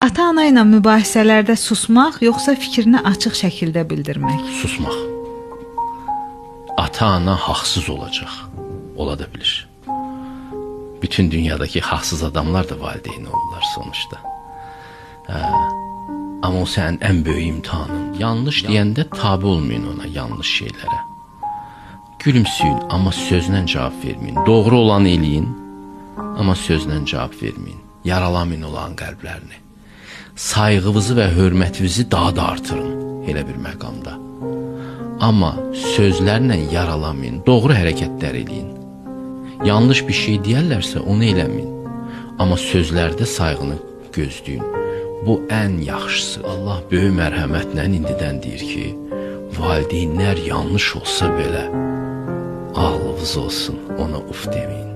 Ata-ana ilə mübahisələrdə susmaq, yoxsa fikrini açıq şəkildə bildirmək? Susmaq. Ata-ana haqsız olacaq. Ola da bilir. Bütün dünyadakı haqsız adamlar da valideyn olurlar sonuçta. Amma o sənin ən böyük imtihanın. Yanlış deyəndə tabi olmayın ona yanlış şeylərə. Gülümsüyün, amma sözlə cavab verməyin. Doğru olanı eləyin, amma sözlə cavab verməyin. Yaralamayın olan qəlblərini. Sayğınızı və hörmətinizi daha da artırın elə bir məqamda. Amma sözlərlə yaralamayın, doğru hərəkətlər eləyin. Yanlış bir şey deyərlərsə onu eləməyin. Amma sözlərdə sayğını gözləyin. Bu ən yaxşısı. Allah böyük mərhəmətlə indidən deyir ki, valideynlər yanlış olsa belə ağlınız olsun, ona uf deməyin.